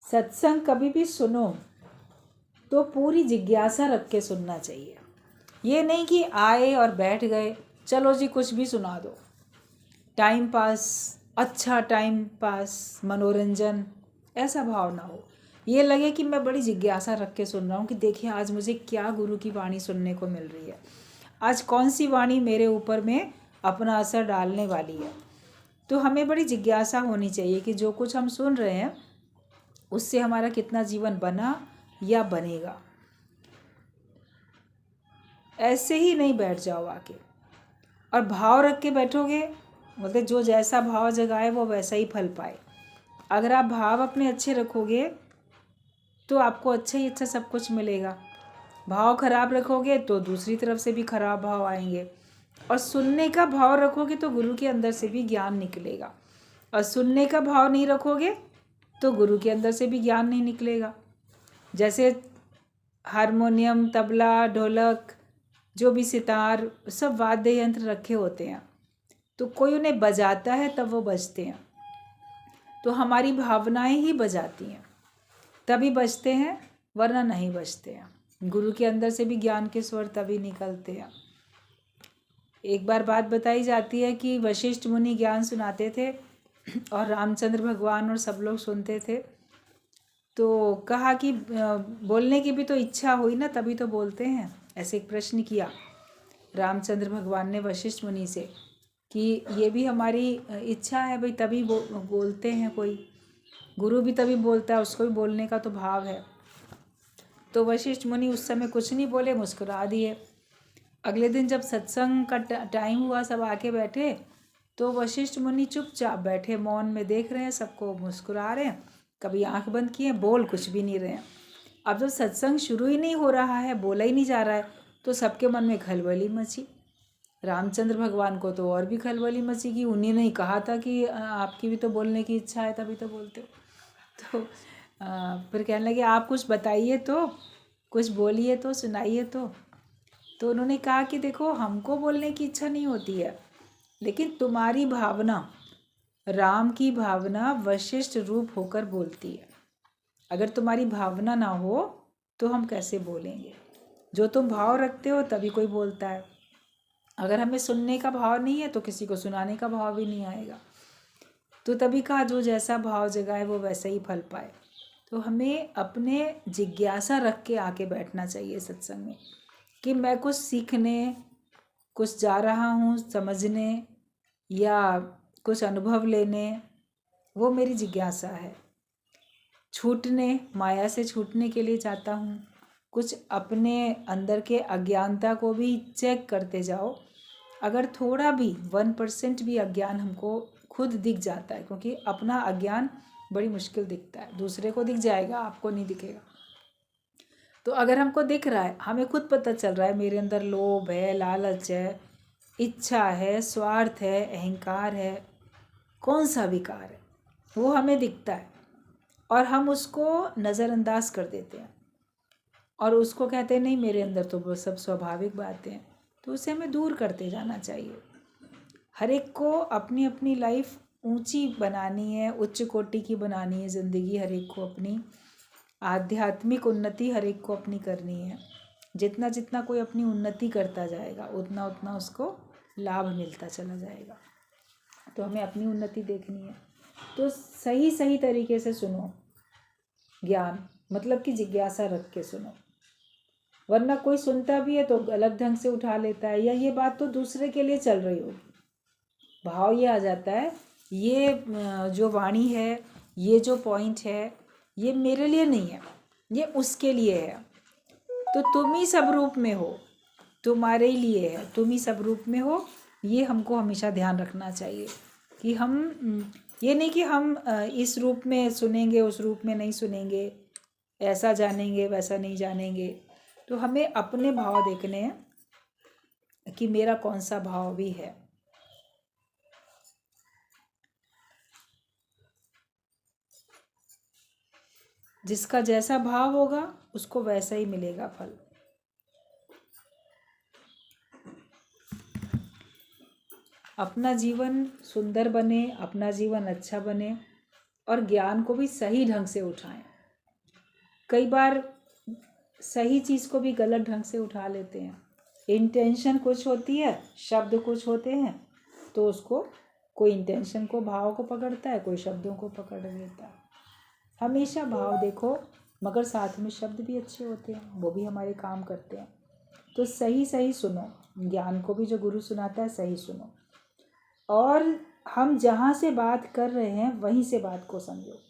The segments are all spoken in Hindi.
सत्संग कभी भी सुनो तो पूरी जिज्ञासा रख के सुनना चाहिए। ये नहीं कि आए और बैठ गए, चलो जी कुछ भी सुना दो, टाइम पास, अच्छा टाइम पास, मनोरंजन, ऐसा भाव ना हो। ये लगे कि मैं बड़ी जिज्ञासा रख के सुन रहा हूँ कि देखिए आज मुझे क्या गुरु की वाणी सुनने को मिल रही है, आज कौन सी वाणी मेरे ऊपर में अपना असर डालने वाली है। तो हमें बड़ी जिज्ञासा होनी चाहिए कि जो कुछ हम सुन रहे हैं उससे हमारा कितना जीवन बना या बनेगा। ऐसे ही नहीं बैठ जाओ आके और भाव रख के बैठोगे, बोलते जो जैसा भाव जगाए वो वैसा ही फल पाए। अगर आप भाव अपने अच्छे रखोगे तो आपको अच्छा ही अच्छा सब कुछ मिलेगा। भाव खराब रखोगे तो दूसरी तरफ से भी खराब भाव आएंगे। और सुनने का भाव रखोगे तो गुरु के अंदर से भी ज्ञान निकलेगा, और सुनने का भाव नहीं रखोगे तो गुरु के अंदर से भी ज्ञान नहीं निकलेगा। जैसे हारमोनियम, तबला, ढोलक, जो भी सितार, सब वाद्य यंत्र रखे होते हैं, तो कोई उन्हें बजाता है तब वो बजते हैं। तो हमारी भावनाएं ही बजाती हैं, तभी बजते हैं, वरना नहीं बजते हैं। गुरु के अंदर से भी ज्ञान के स्वर तभी निकलते हैं। एक बार बात बताई जाती है कि वशिष्ठ मुनि ज्ञान सुनाते थे और रामचंद्र भगवान और सब लोग सुनते थे। तो कहा कि बोलने की भी तो इच्छा हुई ना, तभी तो बोलते हैं। ऐसे एक प्रश्न किया रामचंद्र भगवान ने वशिष्ठ मुनि से कि ये भी हमारी इच्छा है भाई, तभी बोलते हैं। कोई गुरु भी तभी बोलता है, उसको भी बोलने का तो भाव है। तो वशिष्ठ मुनि उस समय कुछ नहीं बोले, मुस्कुरा दिए। अगले दिन जब सत्संग का टाइम हुआ, सब आके बैठे, तो वशिष्ठ मुनि चुपचाप बैठे, मौन में देख रहे हैं, सबको मुस्कुरा रहे हैं, कभी आंख बंद किए, बोल कुछ भी नहीं रहे हैं। अब जब सत्संग शुरू ही नहीं हो रहा है, बोला ही नहीं जा रहा है, तो सबके मन में खलबली मची। रामचंद्र भगवान को तो और भी खलबली मची कि उन्हीं ने कहा था कि आपकी भी तो बोलने की इच्छा है, तभी तो बोलते हो। तो फिर कहने लगे आप कुछ बताइए, तो कुछ बोलिए, तो सुनाइए। तो उन्होंने कहा कि देखो हमको बोलने की इच्छा नहीं होती है, लेकिन तुम्हारी भावना, राम की भावना वशिष्ठ रूप होकर बोलती है। अगर तुम्हारी भावना ना हो तो हम कैसे बोलेंगे? जो तुम भाव रखते हो तभी कोई बोलता है। अगर हमें सुनने का भाव नहीं है तो किसी को सुनाने का भाव भी नहीं आएगा। तो तभी कहा जो जैसा भाव जगाए वो वैसा ही फल पाए। तो हमें अपने जिज्ञासा रख के आके बैठना चाहिए सत्संग में कि मैं कुछ सीखने, कुछ जा रहा हूँ समझने या कुछ अनुभव लेने, वो मेरी जिज्ञासा है। छूटने, माया से छूटने के लिए जाता हूँ। कुछ अपने अंदर के अज्ञानता को भी चेक करते जाओ। अगर थोड़ा भी 1% भी अज्ञान हमको खुद दिख जाता है, क्योंकि अपना अज्ञान बड़ी मुश्किल दिखता है, दूसरे को दिख जाएगा, आपको नहीं दिखेगा। तो अगर हमको दिख रहा है, हमें खुद पता चल रहा है मेरे अंदर लोभ है, लालच है, इच्छा है, स्वार्थ है, अहंकार है, कौन सा विकार है, वो हमें दिखता है और हम उसको नज़रअंदाज कर देते हैं और उसको कहते हैं नहीं मेरे अंदर तो वो सब स्वाभाविक बातें हैं। तो उसे हमें दूर करते जाना चाहिए। हर एक को अपनी अपनी लाइफ ऊंची बनानी है, उच्च कोटि की बनानी है ज़िंदगी। हर एक को अपनी आध्यात्मिक उन्नति हर एक को अपनी करनी है। जितना जितना कोई अपनी उन्नति करता जाएगा उतना उतना उसको लाभ मिलता चला जाएगा। तो हमें अपनी उन्नति देखनी है। तो सही सही तरीके से सुनो ज्ञान, मतलब कि जिज्ञासा रख के सुनो, वरना कोई सुनता भी है तो गलत ढंग से उठा लेता है, या ये बात तो दूसरे के लिए चल रही होगी। भाव ये आ जाता है ये जो वाणी है, ये जो पॉइंट है, ये मेरे लिए नहीं है, ये उसके लिए है। तो तुम ही सब रूप में हो, तुम्हारे लिए है, तुम ही सब रूप में हो। ये हमको हमेशा ध्यान रखना चाहिए कि हम ये नहीं कि हम इस रूप में सुनेंगे, उस रूप में नहीं सुनेंगे, ऐसा जानेंगे वैसा नहीं जानेंगे। तो हमें अपने भाव देखने हैं कि मेरा कौन सा भाव भी है। जिसका जैसा भाव होगा उसको वैसा ही मिलेगा फल। अपना जीवन सुंदर बने, अपना जीवन अच्छा बने और ज्ञान को भी सही ढंग से उठाएं। कई बार सही चीज़ को भी गलत ढंग से उठा लेते हैं। इंटेंशन कुछ होती है, शब्द कुछ होते हैं, तो उसको कोई इंटेंशन को, भाव को पकड़ता है, कोई शब्दों को पकड़ लेता है। हमेशा भाव देखो, मगर साथ में शब्द भी अच्छे होते हैं, वो भी हमारे काम करते हैं। तो सही सही सुनो, ज्ञान को भी जो गुरु सुनाता है सही सुनो, और हम जहाँ से बात कर रहे हैं वहीं से बात को समझो।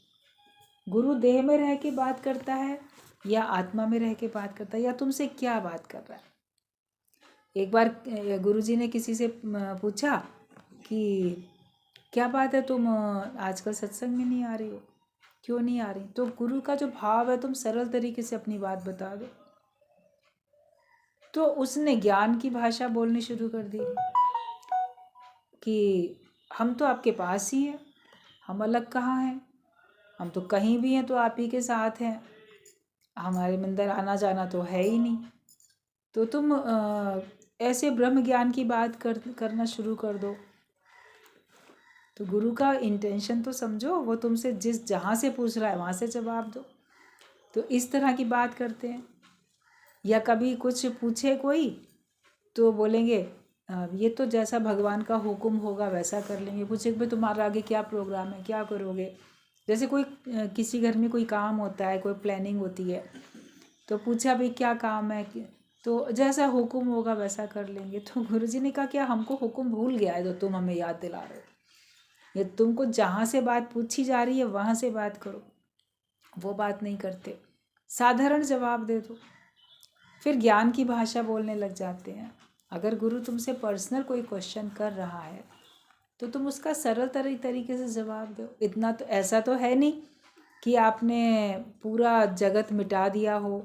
गुरु देह में रह के बात करता है या आत्मा में रह के बात करता है, या तुमसे क्या बात कर रहा है। एक बार गुरुजी ने किसी से पूछा कि क्या बात है, तुम आजकल सत्संग में नहीं आ रही हो, क्यों नहीं आ रही? तो गुरु का जो भाव है, तुम सरल तरीके से अपनी बात बता दो। तो उसने ज्ञान की भाषा बोलनी शुरू कर दी कि हम तो आपके पास ही हैं, हम अलग कहाँ हैं, हम तो कहीं भी हैं तो आप ही के साथ हैं, हमारे मंदिर आना जाना तो है ही नहीं। तो तुम ऐसे ब्रह्म ज्ञान की बात करना शुरू कर दो। तो गुरु का इंटेंशन तो समझो, वो तुमसे जहाँ से पूछ रहा है वहाँ से जवाब दो। तो इस तरह की बात करते हैं। या कभी कुछ पूछे कोई तो बोलेंगे ये तो जैसा भगवान का हुक्म होगा वैसा कर लेंगे। पूछे कि भाई तुम्हारा आगे क्या प्रोग्राम है, क्या करोगे। जैसे कोई किसी घर में कोई काम होता है, कोई प्लानिंग होती है, तो पूछा भाई क्या काम है, तो जैसा हुक्म होगा वैसा कर लेंगे। तो गुरुजी ने कहा क्या हमको हुक्म भूल गया है तो तुम हमें याद दिला रहे हो? ये तुमको जहाँ से बात पूछी जा रही है वहाँ से बात करो। वो बात नहीं करते, साधारण जवाब दे दो, फिर ज्ञान की भाषा बोलने लग जाते हैं। अगर गुरु तुमसे पर्सनल कोई क्वेश्चन कर रहा है तो तुम उसका सरल तरीके से जवाब दो। इतना तो ऐसा तो है नहीं कि आपने पूरा जगत मिटा दिया हो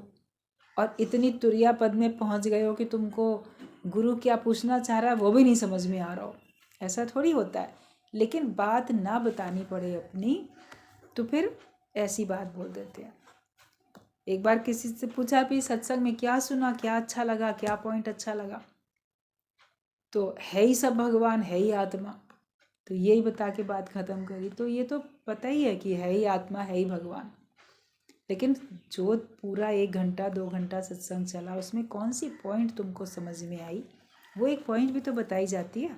और इतनी तुरिया पद में पहुंच गए हो कि तुमको गुरु क्या पूछना चाह रहा है वो भी नहीं समझ में आ रहा हो। ऐसा थोड़ी होता है। लेकिन बात ना बतानी पड़े अपनी, तो फिर ऐसी बात बोल देते हैं। एक बार किसी से पूछा भी सत्संग में क्या सुना, क्या अच्छा लगा, क्या पॉइंट अच्छा लगा, तो है ही सब भगवान, है ही आत्मा, तो यही बता के बात ख़त्म करी। तो ये तो पता ही है कि है ही आत्मा, है ही भगवान। लेकिन जो पूरा 1 घंटा 2 घंटा सत्संग चला उसमें कौन सी पॉइंट तुमको समझ में आई, वो एक पॉइंट भी तो बताई जाती है।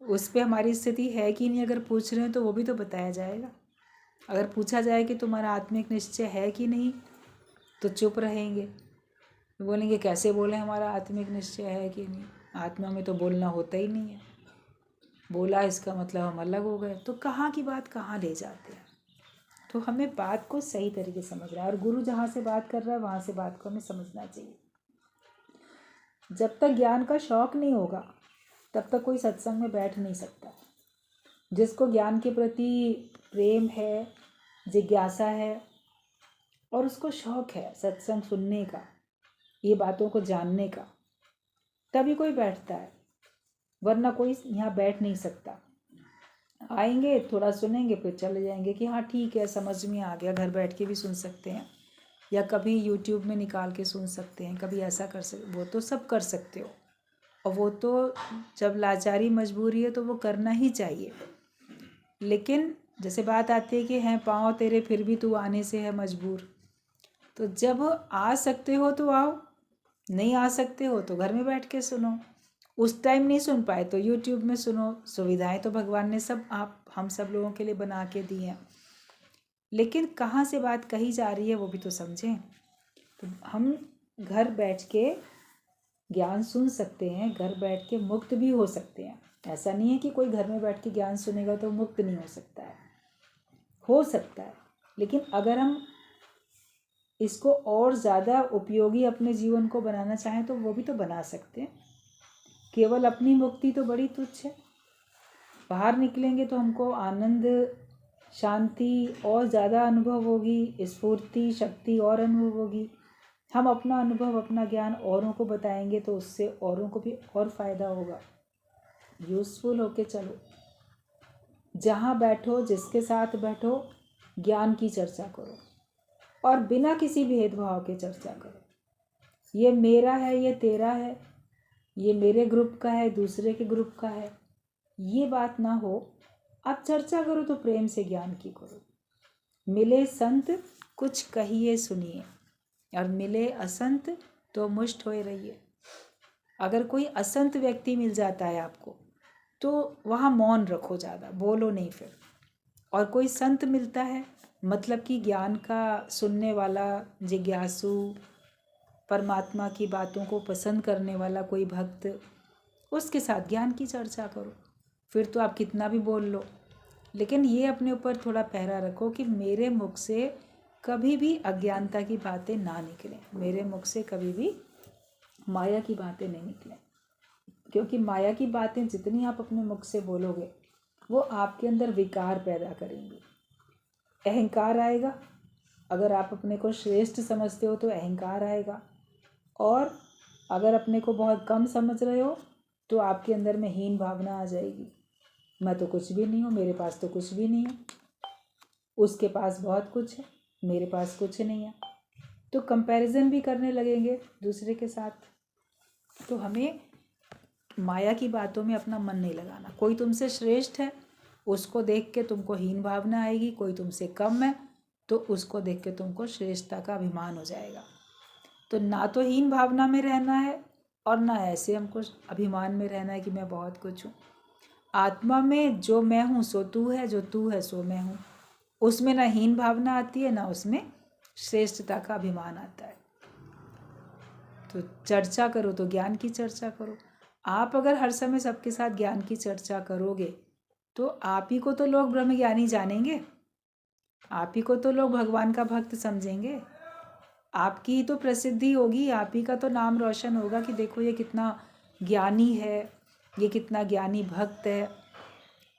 उस पर हमारी स्थिति है कि नहीं अगर पूछ रहे हैं तो वो भी तो बताया जाएगा। अगर पूछा जाए कि तुम्हारा आत्मिक निश्चय है कि नहीं, तो चुप रहेंगे, बोलेंगे कैसे बोले हमारा आत्मिक निश्चय है कि नहीं, आत्मा में तो बोलना होता ही नहीं है, बोला इसका मतलब हम अलग हो गए। तो कहाँ की बात कहाँ ले जाते हैं। तो हमें बात को सही तरीके से समझ रहा है, और गुरु जहाँ से बात कर रहा है वहाँ से बात को हमें समझना चाहिए। जब तक ज्ञान का शौक नहीं होगा तब तक कोई सत्संग में बैठ नहीं सकता। जिसको ज्ञान के प्रति प्रेम है, जिज्ञासा है, और उसको शौक है सत्संग सुनने का, ये बातों को जानने का, तभी कोई बैठता है, वरना कोई यहाँ बैठ नहीं सकता। आएंगे थोड़ा सुनेंगे फिर चले जाएंगे कि हाँ ठीक है समझ में आ गया, घर बैठ के भी सुन सकते हैं, या कभी यूट्यूब में निकाल के सुन सकते हैं, कभी ऐसा कर सकते, वो तो सब कर सकते हो। और वो तो जब लाचारी मजबूरी है तो वो करना ही चाहिए। लेकिन जैसे बात आती है कि हैं पाँव तेरे फिर भी तू आने से है मजबूर, तो जब आ सकते हो तो आओ, नहीं आ सकते हो तो घर में बैठ के सुनो। उस टाइम नहीं सुन पाए तो यूट्यूब में सुनो। सुविधाएं तो भगवान ने सब हम सब लोगों के लिए बना के दी हैं, लेकिन कहाँ से बात कही जा रही है वो भी तो समझें। तो हम घर बैठ के ज्ञान सुन सकते हैं, घर बैठ के मुक्त भी हो सकते हैं। ऐसा नहीं है कि कोई घर में बैठ के ज्ञान सुनेगा तो मुक्त नहीं हो सकता है, हो सकता है। लेकिन अगर हम इसको और ज़्यादा उपयोगी अपने जीवन को बनाना चाहें तो वो भी तो बना सकते हैं। केवल अपनी मुक्ति तो बड़ी तुच्छ है, बाहर निकलेंगे तो हमको आनंद, शांति और ज़्यादा अनुभव होगी, स्फूर्ति, शक्ति और अनुभव होगी। हम अपना अनुभव, अपना ज्ञान औरों को बताएंगे तो उससे औरों को भी और फ़ायदा होगा। यूज़फुल होके चलो, जहाँ बैठो, जिसके साथ बैठो, ज्ञान की चर्चा करो और बिना किसी भेदभाव के चर्चा करो। ये मेरा है, ये तेरा है, ये मेरे ग्रुप का है, दूसरे के ग्रुप का है, ये बात ना हो। आप चर्चा करो तो प्रेम से ज्ञान की करो। मिले संत कुछ कहिए सुनिए, और मिले असंत तो मुष्ट होए रहिए। अगर कोई असंत व्यक्ति मिल जाता है आपको तो वहाँ मौन रखो, ज़्यादा बोलो नहीं फिर। और कोई संत मिलता है, मतलब कि ज्ञान का सुनने वाला, जिज्ञासु, परमात्मा की बातों को पसंद करने वाला कोई भक्त, उसके साथ ज्ञान की चर्चा करो। फिर तो आप कितना भी बोल लो, लेकिन ये अपने ऊपर थोड़ा पहरा रखो कि मेरे मुख से कभी भी अज्ञानता की बातें ना निकलें, मेरे मुख से कभी भी माया की बातें नहीं निकलें। क्योंकि माया की बातें जितनी आप अपने मुख से बोलोगे वो आपके अंदर विकार पैदा करेंगी। अहंकार आएगा, अगर आप अपने को श्रेष्ठ समझते हो तो अहंकार आएगा, और अगर अपने को बहुत कम समझ रहे हो तो आपके अंदर में हीन भावना आ जाएगी। मैं तो कुछ भी नहीं हूँ, मेरे पास तो कुछ भी नहीं है, उसके पास बहुत कुछ है, मेरे पास कुछ नहीं है। तो कंपैरिजन भी करने लगेंगे दूसरे के साथ। तो हमें माया की बातों में अपना मन नहीं लगाना। कोई तुमसे श्रेष्ठ है, उसको देख के तुमको हीन भावना आएगी। कोई तुमसे कम है तो उसको देख के तुमको श्रेष्ठता का अभिमान हो जाएगा। तो ना तो हीन भावना में रहना है और ना ऐसे हमको अभिमान में रहना है कि मैं बहुत कुछ हूँ। आत्मा में जो मैं हूँ सो तू है, जो तू है सो मैं हूँ। उसमें ना हीन भावना आती है, ना उसमें श्रेष्ठता का अभिमान आता है। तो चर्चा करो तो ज्ञान की चर्चा करो। आप अगर हर समय सबके साथ ज्ञान की चर्चा करोगे तो आप ही को तो लोग ब्रह्मज्ञानी जानेंगे, आप ही को तो लोग भगवान का भक्त समझेंगे, आपकी ही तो प्रसिद्धि होगी, आप ही का तो नाम रोशन होगा कि देखो ये कितना ज्ञानी है, ये कितना ज्ञानी भक्त है,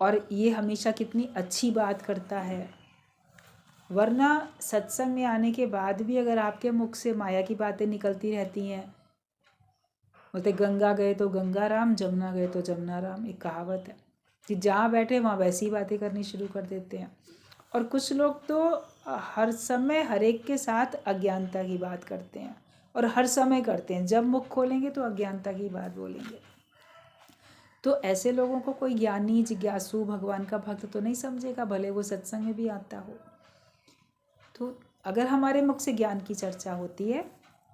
और ये हमेशा कितनी अच्छी बात करता है। वरना सत्संग में आने के बाद भी अगर आपके मुख से माया की बातें निकलती रहती हैं, बोलते गंगा गए तो गंगा राम, जमुना गए तो जमुना राम, एक कहावत है कि जहाँ बैठे वहाँ वैसी बातें करनी शुरू कर देते हैं। और कुछ लोग तो हर समय हर एक के साथ अज्ञानता की बात करते हैं, और हर समय करते हैं, जब मुख खोलेंगे तो अज्ञानता की बात बोलेंगे। तो ऐसे लोगों को कोई ज्ञानी, जिज्ञासु, भगवान का भक्त तो नहीं समझेगा, भले वो सत्संग में भी आता हो। तो अगर हमारे मुख से ज्ञान की चर्चा होती है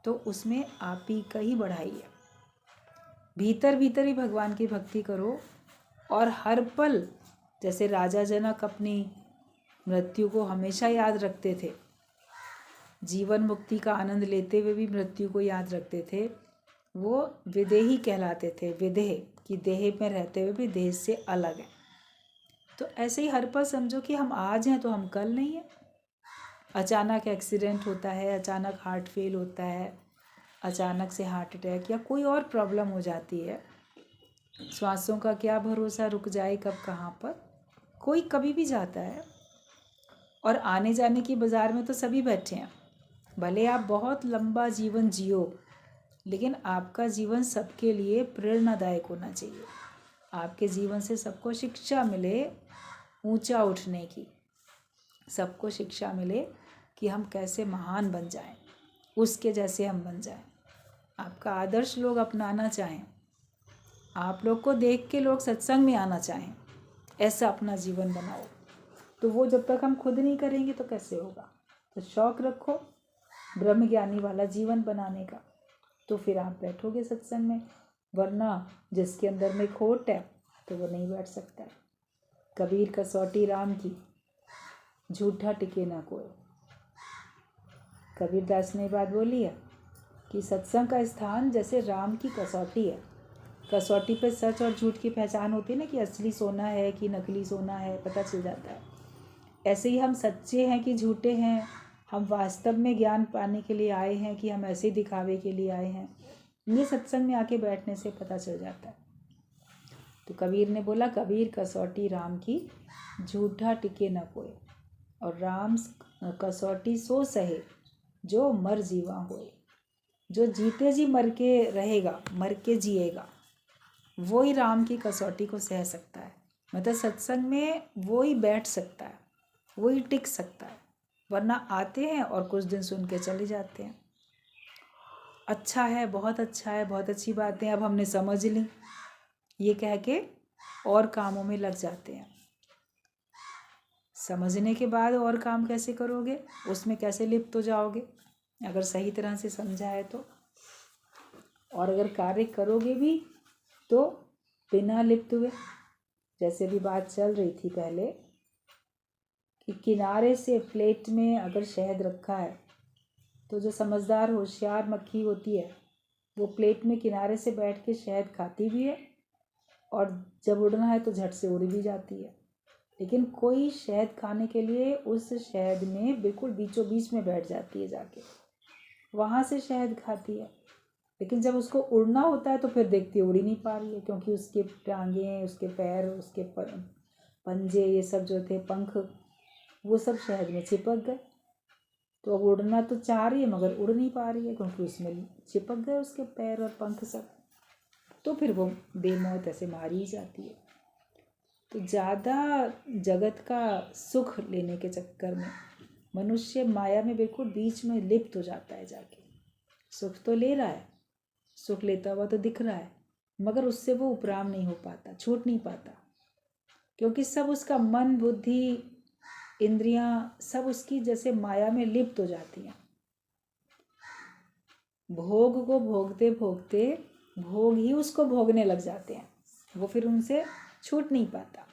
तो उसमें आप ही का ही बढ़ाई है। भीतर भीतर ही भगवान की भक्ति करो, और हर पल, जैसे राजा जनक अपनी मृत्यु को हमेशा याद रखते थे, जीवन मुक्ति का आनंद लेते हुए भी मृत्यु को याद रखते थे, वो विदेही कहलाते थे। विदेह कि देह में रहते हुए भी देह से अलग है। तो ऐसे ही हर पल समझो कि हम आज हैं तो हम कल नहीं हैं। अचानक एक्सीडेंट होता है, अचानक हार्ट फेल होता है, अचानक से हार्ट अटैक या कोई और प्रॉब्लम हो जाती है। श्वासों का क्या भरोसा, रुक जाए कब कहाँ पर, कोई कभी भी जाता है। और आने जाने की बाज़ार में तो सभी बैठे हैं। भले आप बहुत लंबा जीवन जियो, लेकिन आपका जीवन सबके लिए प्रेरणादायक होना चाहिए। आपके जीवन से सबको शिक्षा मिले ऊंचा उठने की, सबको शिक्षा मिले कि हम कैसे महान बन जाएं, उसके जैसे हम बन जाएं। आपका आदर्श लोग अपनाना चाहें, आप लोग को देख के लोग सत्संग में आना चाहें, ऐसा अपना जीवन बनाओ। तो वो जब तक हम खुद नहीं करेंगे तो कैसे होगा। तो शौक़ रखो ब्रह्मज्ञानी वाला जीवन बनाने का, तो फिर आप बैठोगे सत्संग में। वरना जिसके अंदर में खोट है तो वो नहीं बैठ सकता है। कबीर कसौटी राम की, झूठा टिके ना कोई। कबीरदास ने बात बोली है कि सत्संग का स्थान जैसे राम की कसौटी है। कसौटी पे सच और झूठ की पहचान होती है ना, कि असली सोना है कि नकली सोना है, पता चल जाता है। ऐसे ही हम सच्चे हैं कि झूठे हैं, हम वास्तव में ज्ञान पाने के लिए आए हैं कि हम ऐसे ही दिखावे के लिए आए हैं, ये सत्संग में आके बैठने से पता चल जाता है। तो कबीर ने बोला, कबीर कसौटी राम की, झूठा टिके न कोई, और राम कसौटी सो सहे जो मर जीवा होए। जो जीते जी मर के रहेगा, मर के जिएगा, वो ही राम की कसौटी को सह सकता है। मतलब सत्संग में वो ही बैठ सकता है, वो ही टिक सकता है। वरना आते हैं और कुछ दिन सुन के चले जाते हैं, अच्छा है, बहुत अच्छा है, बहुत अच्छी बातें अब हमने समझ ली, ये कह के और कामों में लग जाते हैं। समझने के बाद और काम कैसे करोगे, उसमें कैसे लिप्त हो जाओगे अगर सही तरह से समझा है तो। और अगर कार्य करोगे भी तो बिना लिप्त हुए। जैसे भी बात चल रही थी पहले कि किनारे से प्लेट में अगर शहद रखा है तो जो समझदार होशियार मक्खी होती है वो प्लेट में किनारे से बैठ के शहद खाती भी है और जब उड़ना है तो झट से उड़ भी जाती है। लेकिन कोई शहद खाने के लिए उस शहद में बिल्कुल बीचों बीच में बैठ जाती है, जाके वहाँ से शहद खाती है। लेकिन जब उसको उड़ना होता है तो फिर देखती है उड़ ही नहीं पा रही है, क्योंकि उसके टांगें, उसके पैर, उसके पंजे, ये सब जो थे पंख, वो सब शहद में चिपक गए। तो अब उड़ना तो चाह रही है मगर उड़ नहीं पा रही है, क्योंकि उसमें चिपक गए उसके पैर और पंख सब। तो फिर वो बेमौत ऐसे मारी ही जाती है। तो ज़्यादा जगत का सुख लेने के चक्कर में मनुष्य माया में बिल्कुल बीच में लिप्त हो जाता है जाके। सुख तो ले रहा है, सुख लेता हुआ तो दिख रहा है, मगर उससे वो उपराम नहीं हो पाता, छूट नहीं पाता, क्योंकि सब उसका मन, बुद्धि, इंद्रियां सब उसकी जैसे माया में लिप्त हो जाती हैं। भोग को भोगते भोगते भोग ही उसको भोगने लग जाते हैं, वो फिर उनसे छूट नहीं पाता।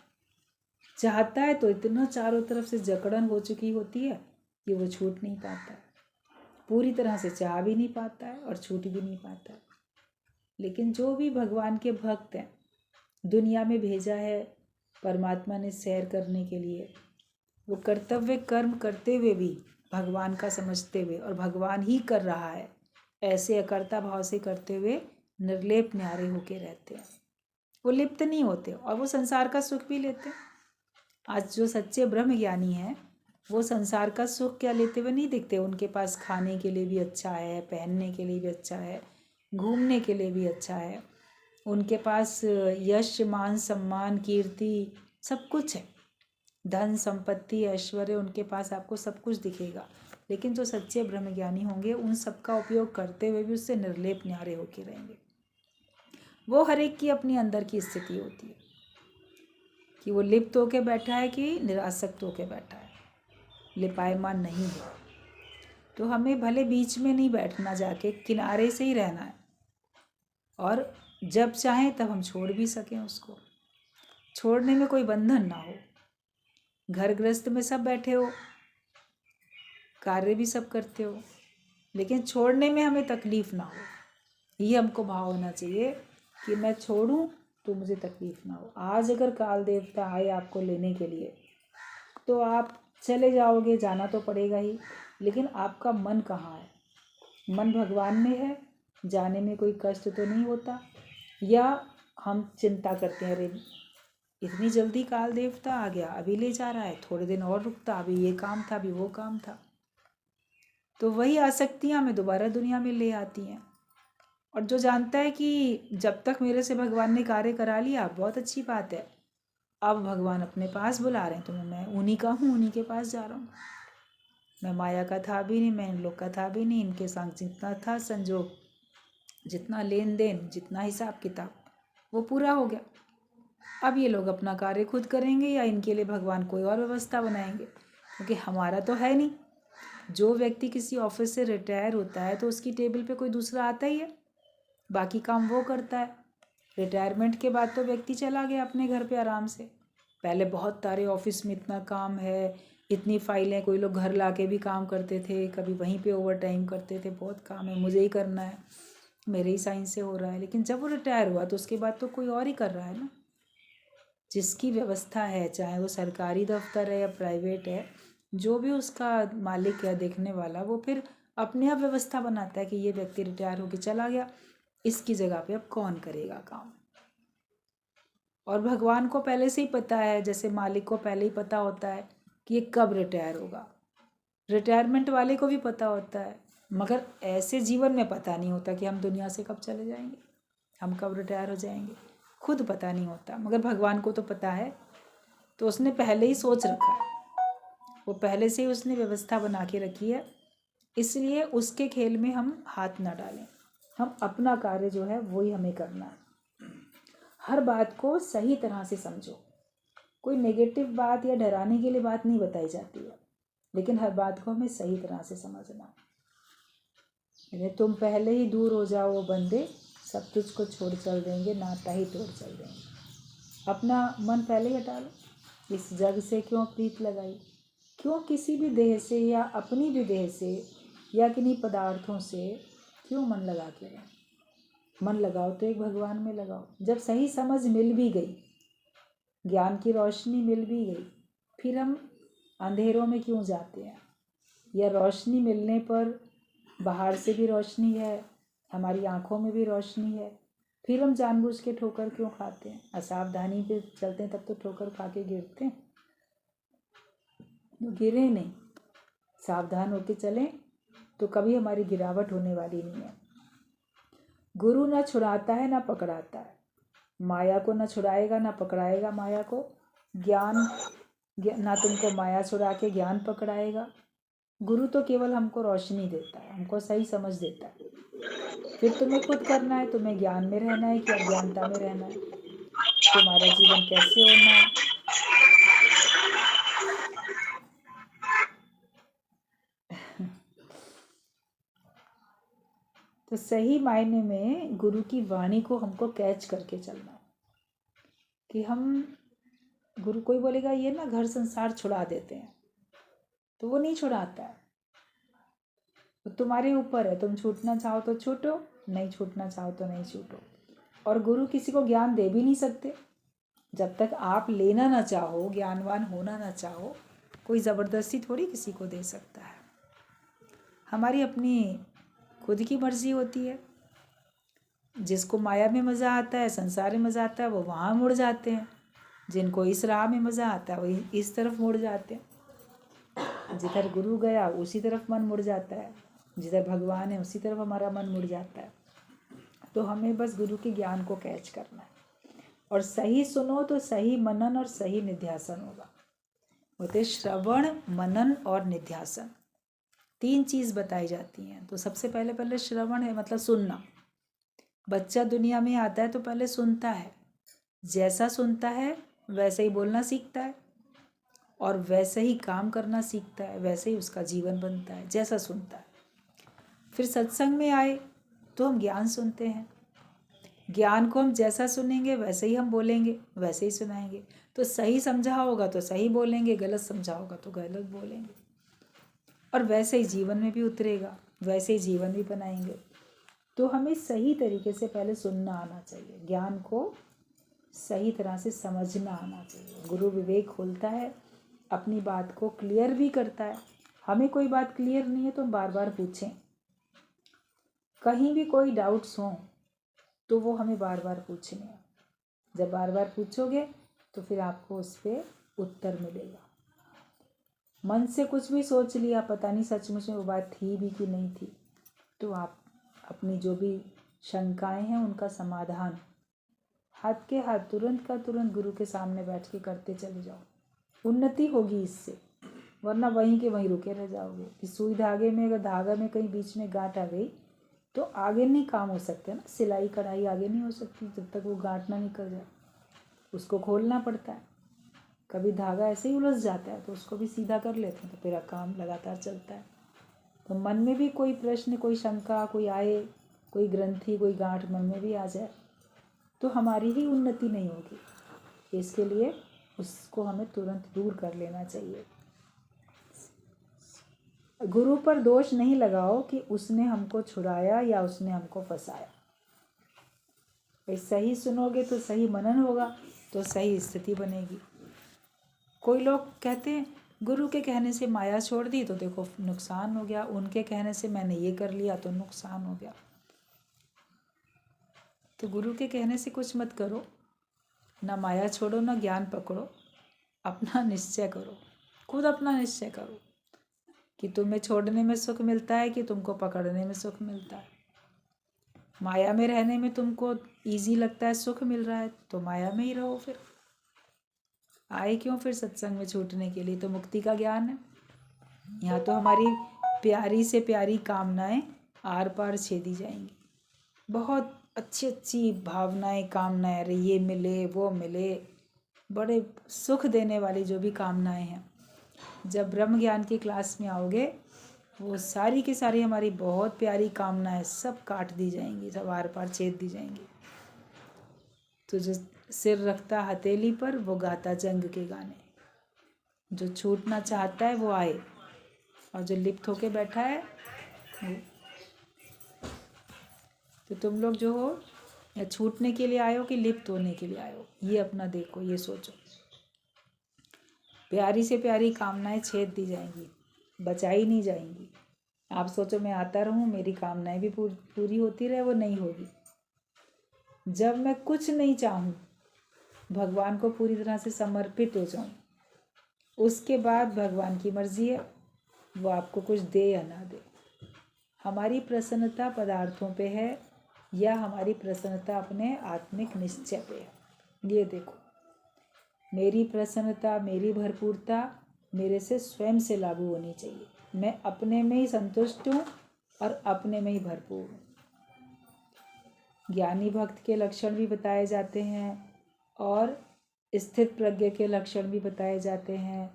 चाहता है तो इतना चारों तरफ से जकड़न हो चुकी होती है कि वो छूट नहीं पाता है, पूरी तरह से चाह भी नहीं पाता है और छूट भी नहीं पाता है। लेकिन जो भी भगवान के भक्त हैं, दुनिया में भेजा है परमात्मा ने सैर करने के लिए, वो कर्तव्य कर्म करते हुए भी भगवान का समझते हुए, और भगवान ही कर रहा है ऐसे अकर्ता भाव से करते हुए निर्लेप न्यारे होके रहते हैं। वो लिप्त नहीं होते और वो संसार का सुख भी लेते हैं। आज जो सच्चे ब्रह्म ज्ञानी हैं वो संसार का सुख क्या लेते हुए नहीं दिखते। उनके पास खाने के लिए भी अच्छा है, पहनने के लिए भी अच्छा है, घूमने के लिए भी अच्छा है, उनके पास यश, मान, सम्मान, कीर्ति सब कुछ है, धन संपत्ति, ऐश्वर्य, उनके पास आपको सब कुछ दिखेगा। लेकिन जो सच्चे ब्रह्मज्ञानी होंगे उन सब का उपयोग करते हुए भी उससे निर्लेप न्यारे होके रहेंगे। वो हर एक की अपनी अंदर की स्थिति होती है कि वो लिप्त होके बैठा है कि निरासक्त होके बैठा है, लिपायमान नहीं है। तो हमें भले बीच में नहीं बैठना, जाके किनारे से ही रहना है, और जब चाहें तब हम छोड़ भी सकें उसको। छोड़ने में कोई बंधन ना हो। घर गृहस्थ में सब बैठे हो, कार्य भी सब करते हो, लेकिन छोड़ने में हमें तकलीफ़ ना हो। ये हमको भाव होना चाहिए कि मैं छोड़ूं तो मुझे तकलीफ़ ना हो। आज अगर काल देवता आए आपको लेने के लिए तो आप चले जाओगे, जाना तो पड़ेगा ही, लेकिन आपका मन कहाँ है? मन भगवान में है, जाने में कोई कष्ट तो नहीं होता। या हम चिंता करते हैं, अरे इतनी जल्दी काल देवता आ गया, अभी ले जा रहा है, थोड़े दिन और रुकता, अभी ये काम था, अभी वो काम था। तो वही आसक्तियाँ हमें दोबारा दुनिया में ले आती हैं। और जो जानता है कि जब तक मेरे से भगवान ने कार्य करा लिया बहुत अच्छी बात है, अब भगवान अपने पास बुला रहे हैं तो मैं उन्हीं का हूँ, उन्हीं के पास जा रहा हूँ। मैं माया का था भी नहीं, मैं इन लोग का था भी नहीं, इनके संग जितना था संजोग, जितना लेन देन, जितना हिसाब किताब, वो पूरा हो गया। अब ये लोग अपना कार्य खुद करेंगे या इनके लिए भगवान कोई और व्यवस्था बनाएंगे, क्योंकि हमारा तो है नहीं। जो व्यक्ति किसी ऑफिस से रिटायर होता है तो उसकी टेबल पे कोई दूसरा आता ही है, बाकी काम वो करता है। रिटायरमेंट के बाद तो व्यक्ति चला गया अपने घर पे आराम से। पहले बहुत सारे ऑफिस में इतना काम है, इतनी फाइलें, कोई लोग घर ला के भी काम करते थे, कभी वहीं पे ओवर टाइम करते थे, बहुत काम है, मुझे ही करना है, मेरे ही साइन से हो रहा है। लेकिन जब वो रिटायर हुआ तो उसके बाद तो कोई और ही कर रहा है ना। जिसकी व्यवस्था है, चाहे वो सरकारी दफ्तर है या प्राइवेट है, जो भी उसका मालिक या देखने वाला, वो फिर अपने आप व्यवस्था बनाता है कि ये व्यक्ति रिटायर होकर चला गया, इसकी जगह पे अब कौन करेगा काम। और भगवान को पहले से ही पता है, जैसे मालिक को पहले ही पता होता है कि ये कब रिटायर होगा, रिटायरमेंट वाले को भी पता होता है, मगर ऐसे जीवन में पता नहीं होता कि हम दुनिया से कब चले जाएंगे, हम कब रिटायर हो जाएंगे, खुद पता नहीं होता। मगर भगवान को तो पता है, तो उसने पहले ही सोच रखा है, वो पहले से ही उसने व्यवस्था बना के रखी है। इसलिए उसके खेल में हम हाथ ना डालें, हम अपना कार्य जो है वही हमें करना है। हर बात को सही तरह से समझो, कोई नेगेटिव बात या डराने के लिए बात नहीं बताई जाती है, लेकिन हर बात को हमें सही तरह से समझना है। तुम पहले ही दूर हो जाओ वो बंदे, सब तुझको छोड़ चल देंगे, नाता ही तोड़ चल देंगे। अपना मन पहले ही हटा लो। इस जग से क्यों प्रीत लगाई, क्यों किसी भी देह से या अपनी भी देह से या किन्हीं पदार्थों से क्यों मन लगा के रहे। मन लगाओ तो एक भगवान में लगाओ। जब सही समझ मिल भी गई, ज्ञान की रोशनी मिल भी गई, फिर हम अंधेरों में क्यों जाते हैं। या रोशनी मिलने पर बाहर से भी रोशनी है, हमारी आंखों में भी रोशनी है, फिर हम जानबूझ के ठोकर क्यों खाते हैं। असावधानी पे चलते हैं तब तो ठोकर खा के गिरते हैं, तो गिरे नहीं। सावधान होके चलें तो कभी हमारी गिरावट होने वाली नहीं है। गुरु ना छुड़ाता है ना पकड़ाता है, माया को ना छुड़ाएगा ना पकड़ाएगा माया को। ज्ञान ना तुमको माया छुड़ा के ज्ञान पकड़ाएगा। गुरु तो केवल हमको रोशनी देता है, हमको सही समझ देता है। फिर तुम्हें खुद करना है, तुम्हें ज्ञान में रहना है कि अज्ञानता में रहना है, तुम्हारा जीवन कैसे होना है। तो सही मायने में गुरु की वाणी को हमको कैच करके चलना है कि हम गुरु, कोई बोलेगा ये ना घर संसार छुड़ा देते हैं, तो वो नहीं छुड़ाता है। तो तुम्हारे ऊपर है, तुम छूटना चाहो तो छूटो, नहीं छूटना चाहो तो नहीं छूटो। और गुरु किसी को ज्ञान दे भी नहीं सकते जब तक आप लेना ना चाहो, ज्ञानवान होना ना चाहो। कोई ज़बरदस्ती थोड़ी किसी को दे सकता है। हमारी अपनी खुद की मर्जी होती है। जिसको माया में मज़ा आता है, संसार में मज़ा आता है, वो वहाँ मुड़ जाते हैं। जिनको इस राह में मज़ा आता है वो इस तरफ मुड़ जाते हैं। जिधर गुरु गया उसी तरफ मन मुड़ जाता है, जिधर भगवान है उसी तरफ हमारा मन मुड़ जाता है। तो हमें बस गुरु के ज्ञान को कैच करना है और सही सुनो तो सही मनन और सही निध्यासन होगा। होते श्रवण, मनन और निध्यासन, 3 चीज़ बताई जाती हैं। तो सबसे पहले श्रवण है, मतलब सुनना। बच्चा दुनिया में आता है तो पहले सुनता है, जैसा सुनता है वैसे ही बोलना सीखता है और वैसे ही काम करना सीखता है, वैसे ही उसका जीवन बनता है जैसा सुनता है। फिर सत्संग में आए तो हम ज्ञान सुनते हैं, ज्ञान को हम जैसा सुनेंगे वैसे ही हम बोलेंगे, वैसे ही सुनाएंगे। तो सही समझा होगा तो सही बोलेंगे, गलत समझा होगा तो गलत बोलेंगे, और वैसे ही जीवन में भी उतरेगा, वैसे ही जीवन भी बनाएंगे। तो हमें सही तरीके से पहले सुनना आना चाहिए, ज्ञान को सही तरह से समझना आना चाहिए। गुरु विवेक खोलता है, अपनी बात को क्लियर भी करता है। हमें कोई बात क्लियर नहीं है तो हम बार बार पूछें। कहीं भी कोई डाउट्स हों तो वो हमें बार बार पूछने हैं। जब बार बार पूछोगे तो फिर आपको उस पर उत्तर मिलेगा। मन से कुछ भी सोच लिया, पता नहीं सचमुच में वो बात थी भी कि नहीं थी, तो आप अपनी जो भी शंकाएं हैं उनका समाधान हाथ के हाथ तुरंत का तुरंत गुरु के सामने बैठ के करते चले जाओ। उन्नति होगी इससे, वरना वहीं के वहीं रुके रह जाओगे। कि सुई धागे में अगर धागा में कहीं बीच में गांठ आ गई तो आगे नहीं काम हो सकते ना। सिलाई कढ़ाई आगे नहीं हो सकती जब तक वो गांठ ना निकल जाए, उसको खोलना पड़ता है। कभी धागा ऐसे ही उलझ जाता है तो उसको भी सीधा कर लेते हैं, तो फिर काम लगातार चलता है। तो मन में भी कोई प्रश्न, कोई शंका कोई आए, कोई ग्रंथि, कोई गांठ मन में भी आ जाए तो हमारी ही उन्नति नहीं होगी। इसके लिए उसको हमें तुरंत दूर कर लेना चाहिए। गुरु पर दोष नहीं लगाओ कि उसने हमको छुड़ाया या उसने हमको फंसाया। भाई सही सुनोगे तो सही मनन होगा, तो सही स्थिति बनेगी। कोई लोग कहते हैं गुरु के कहने से माया छोड़ दी तो देखो नुकसान हो गया, उनके कहने से मैंने ये कर लिया तो नुकसान हो गया। तो गुरु के कहने से कुछ मत करो, ना माया छोड़ो ना ज्ञान पकड़ो, अपना निश्चय करो, खुद अपना निश्चय करो कि तुम्हें छोड़ने में सुख मिलता है कि तुमको पकड़ने में सुख मिलता है। माया में रहने में तुमको इजी लगता है, सुख मिल रहा है, तो माया में ही रहो। फिर आए क्यों फिर सत्संग में छूटने के लिए? तो मुक्ति का ज्ञान है। यहाँ तो हमारी प्यारी से प्यारी कामनाएं आर पार छेदी जाएंगी। बहुत अच्छी अच्छी भावनाएं, कामनाएं, अरे ये मिले वो मिले, बड़े सुख देने वाली जो भी कामनाएं हैं, जब ब्रह्म ज्ञान की क्लास में आओगे वो सारी की सारी हमारी बहुत प्यारी कामनाएं सब काट दी जाएंगी, सब आर पार छेद दी जाएंगी। तो जो सिर रखता हथेली पर वो गाता जंग के गाने, जो छूटना चाहता है वो आए, और जो लिप्त होके बैठा है वो। तो तुम लोग जो हो, या छूटने के लिए आए हो कि लिप्त होने के लिए आए हो, ये अपना देखो, ये सोचो। प्यारी से प्यारी कामनाएं छेद दी जाएंगी, बचाई नहीं जाएंगी। आप सोचो मैं आता रहूं, मेरी कामनाएं भी पूरी होती रहे, वो नहीं होगी। जब मैं कुछ नहीं चाहूं, भगवान को पूरी तरह से समर्पित हो जाऊं, उसके बाद भगवान की मर्जी है वो आपको कुछ दे या ना दे। हमारी प्रसन्नता पदार्थों पे है या हमारी प्रसन्नता अपने आत्मिक निश्चय पे है। ये देखो, मेरी प्रसन्नता, मेरी भरपूरता मेरे से स्वयं से लागू होनी चाहिए। मैं अपने में ही संतुष्ट हूँ और अपने में ही भरपूर हूँ। ज्ञानी भक्त के लक्षण भी बताए जाते हैं और स्थित प्रज्ञ के लक्षण भी बताए जाते हैं।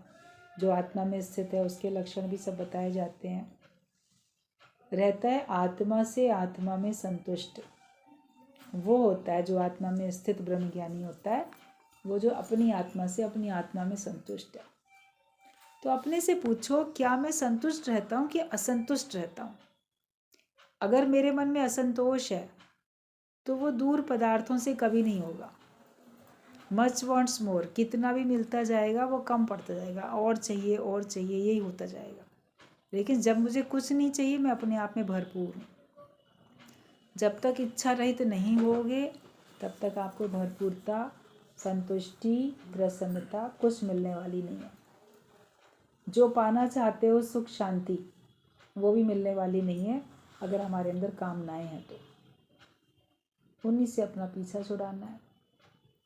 जो आत्मा में स्थित है उसके लक्षण भी सब बताए जाते हैं। रहता है आत्मा से आत्मा में संतुष्ट, वो होता है जो आत्मा में स्थित ब्रह्मज्ञानी होता है, वो जो अपनी आत्मा से अपनी आत्मा में संतुष्ट है। तो अपने से पूछो, क्या मैं संतुष्ट रहता हूँ कि असंतुष्ट रहता हूँ? अगर मेरे मन में असंतोष है तो वो दूर पदार्थों से कभी नहीं होगा। मच वॉन्ट्स मोर, कितना भी मिलता जाएगा वो कम पड़ता जाएगा, और चाहिए और चाहिए, यही होता जाएगा। लेकिन जब मुझे कुछ नहीं चाहिए, मैं अपने आप में भरपूर हूँ। जब तक इच्छा रहित नहीं होगे तब तक आपको भरपूरता, संतुष्टि, प्रसन्नता कुछ मिलने वाली नहीं है। जो पाना चाहते हो सुख शांति, वो भी मिलने वाली नहीं है अगर हमारे अंदर कामनाएं हैं तो। उन्हीं से अपना पीछा छुड़ाना है।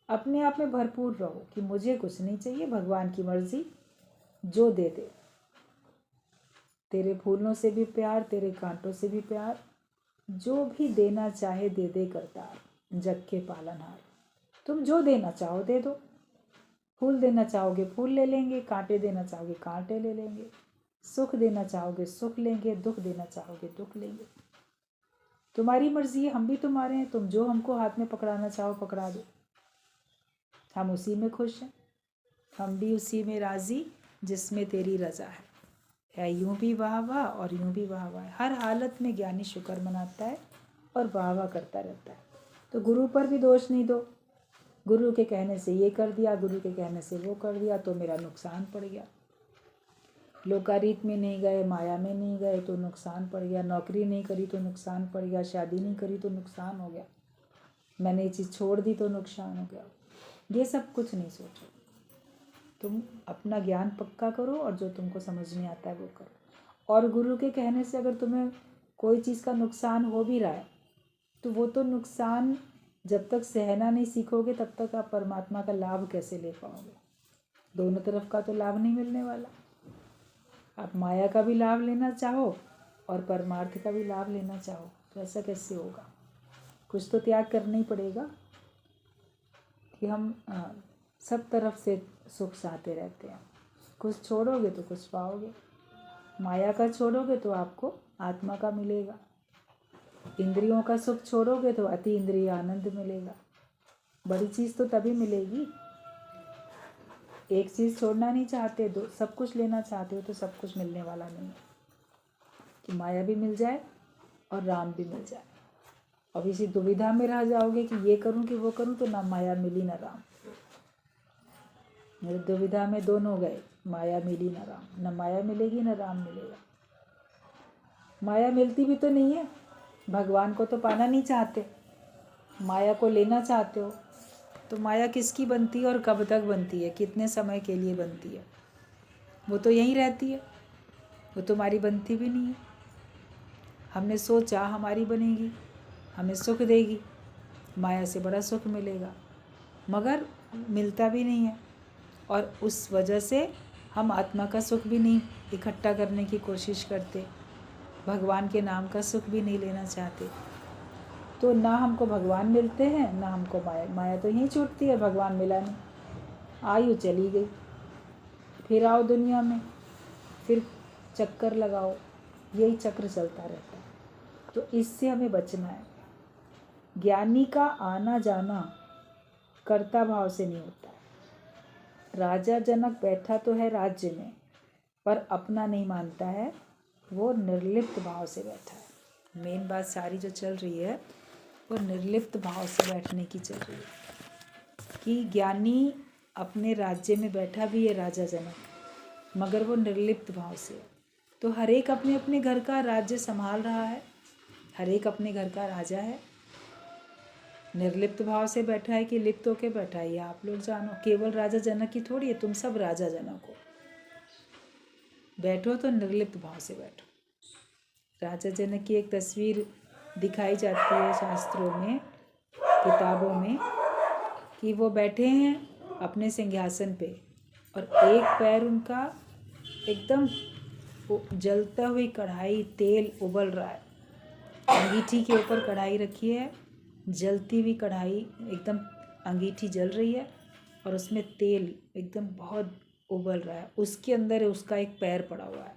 अपने आप में भरपूर रहो कि मुझे कुछ नहीं चाहिए, भगवान की मर्जी जो दे दे। तेरे फूलों से भी प्यार, तेरे कांटों से भी प्यार, जो भी देना चाहे दे दे करतार, जग के पालनहार। तुम जो देना चाहो दे दो। फूल देना चाहोगे फूल ले लेंगे, कांटे देना चाहोगे कांटे ले लेंगे, सुख देना चाहोगे सुख लेंगे, दुख देना चाहोगे दुख लेंगे। तुम्हारी मर्जी है, हम भी तुम्हारे हैं। तुम जो हमको हाथ में पकड़ाना चाहो पकड़ा दो, हम उसी में खुश हैं। हम भी उसी में राजी जिसमें तेरी रजा है यूं भी वाह वाह और यूं भी वाह वाह। हर हालत में ज्ञानी शुक्र मनाता है और वाह वाह करता रहता है। तो गुरु पर भी दोष नहीं दो, गुरु के कहने से ये कर दिया, गुरु के कहने से वो कर दिया तो मेरा नुकसान पड़ गया। लोकारीत में नहीं गए, माया में नहीं गए तो नुकसान पड़ गया। नौकरी नहीं करी तो नुकसान पड़ गया। शादी नहीं करी तो नुकसान हो गया। मैंने ये चीज़ छोड़ दी तो नुकसान हो गया। ये सब कुछ नहीं सोचो। तुम अपना ज्ञान पक्का करो और जो तुमको समझ नहीं आता है वो करो। और गुरु के कहने से अगर तुम्हें कोई चीज़ का नुकसान हो भी रहा है तो वो तो नुकसान जब तक सहना नहीं सीखोगे तब तक आप परमात्मा का लाभ कैसे ले पाओगे? दोनों तरफ का तो लाभ नहीं मिलने वाला। आप माया का भी लाभ लेना चाहो और परमार्थ का भी लाभ लेना चाहो तो ऐसा कैसे होगा? कुछ तो त्याग करना ही पड़ेगा कि हम सब तरफ से सुख चाहते रहते हैं। कुछ छोड़ोगे तो कुछ पाओगे। माया का छोड़ोगे तो आपको आत्मा का मिलेगा। इंद्रियों का सुख छोड़ोगे तो अति इंद्रिय आनंद मिलेगा। बड़ी चीज़ तो तभी मिलेगी। एक चीज़ छोड़ना नहीं चाहते, दो सब कुछ लेना चाहते हो तो सब कुछ मिलने वाला नहीं है कि माया भी मिल जाए और राम भी मिल जाए। अब इसी दुविधा में रह जाओगे कि ये करूं कि वो करूं तो ना माया मिली ना राम। मेरे दुविधा में दोनों गए, माया मिली ना राम। ना माया मिलेगी ना राम मिलेगा। माया मिलती भी तो नहीं है। भगवान को तो पाना नहीं चाहते, माया को लेना चाहते हो। तो माया किसकी बनती है और कब तक बनती है, कितने समय के लिए बनती है? वो तो यहीं रहती है, वो तुम्हारी बनती भी नहीं है। हमने सोचा हमारी बनेगी, हमें सुख देगी, माया से बड़ा सुख मिलेगा, मगर मिलता भी नहीं है। और उस वजह से हम आत्मा का सुख भी नहीं इकट्ठा करने की कोशिश करते, भगवान के नाम का सुख भी नहीं लेना चाहते। तो ना हमको भगवान मिलते हैं ना हमको माया। माया तो यहीं छूटती है, भगवान मिला नहीं। आयु चली गई, फिर आओ दुनिया में, फिर चक्कर लगाओ, यही चक्र चलता रहता है। तो इससे हमें बचना है। ज्ञानी का आना जाना कर्ता भाव से नहीं होता है। राजा जनक बैठा तो है राज्य में, पर अपना नहीं मानता है, वो निर्लिप्त भाव से बैठा है। मेन बात सारी जो चल रही है वो निर्लिप्त भाव से बैठने की चल रही है कि ज्ञानी अपने राज्य में बैठा भी है राजा जनक, मगर वो निर्लिप्त भाव से है। तो हर एक अपने अपने घर का राज्य संभाल रहा है, हर एक अपने घर का राजा है। निर्लिप्त भाव से बैठा है कि लिप्त होके बैठा है, ये आप लोग जानो। केवल राजा जनक की थोड़ी है, तुम सब राजा जनक हो। बैठो तो निर्लिप्त भाव से बैठो। राजा जनक की एक तस्वीर दिखाई जाती है शास्त्रों में, किताबों में, कि वो बैठे हैं अपने सिंहासन पे और एक पैर उनका एकदम जलता हुई कढ़ाई, तेल उबल रहा है। अंगीठी के ऊपर कढ़ाई रखी है, जलती हुई कढ़ाई, एकदम अंगीठी जल रही है और उसमें तेल एकदम बहुत उबल रहा है। उसके अंदर उसका एक पैर पड़ा हुआ है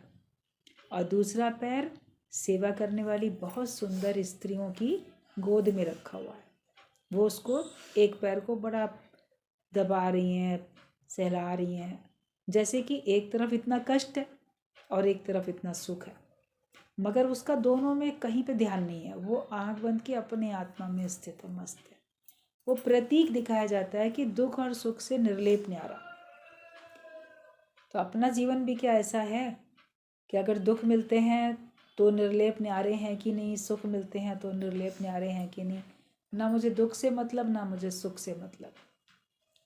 और दूसरा पैर सेवा करने वाली बहुत सुंदर स्त्रियों की गोद में रखा हुआ है। वो उसको एक पैर को बड़ा दबा रही हैं, सहला रही हैं, जैसे कि एक तरफ इतना कष्ट है और एक तरफ इतना सुख है, मगर उसका दोनों में कहीं पे ध्यान नहीं है। वो आंख बंद के अपने आत्मा में स्थित है, मस्त है। वो प्रतीक दिखाया जाता है कि दुख और सुख से निर्लेप न्यारा। तो अपना जीवन भी क्या ऐसा है कि अगर दुख मिलते हैं तो निर्लेप न्यारे हैं कि नहीं, सुख मिलते हैं तो निर्लेप न्यारे हैं कि नहीं। ना मुझे दुख से मतलब, ना मुझे सुख से मतलब,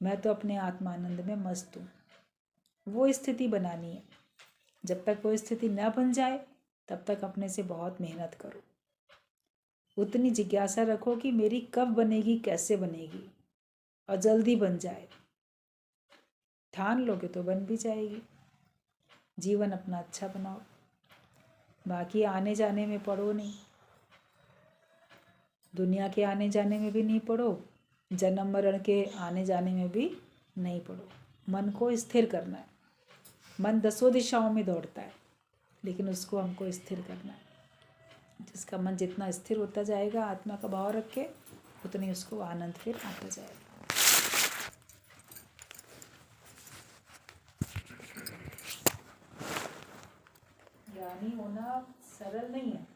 मैं तो अपने आत्मानंद में मस्त हूँ। वो स्थिति बनानी है। जब तक वो स्थिति न बन जाए तब तक अपने से बहुत मेहनत करो। उतनी जिज्ञासा रखो कि मेरी कब बनेगी, कैसे बनेगी, और जल्दी बन जाए। ठान लोगे तो बन भी जाएगी। जीवन अपना अच्छा बनाओ, बाकी आने जाने में पड़ो नहीं, दुनिया के आने जाने में भी नहीं पड़ो, जन्म मरण के आने जाने में भी नहीं पड़ो। मन को स्थिर करना है। मन 10 दिशाओं में दौड़ता है, लेकिन उसको हमको स्थिर करना है। जिसका मन जितना स्थिर होता जाएगा आत्मा का भाव रख के, उतनी उसको आनंद फिर आता जाएगा। ज्ञानी होना सरल नहीं है।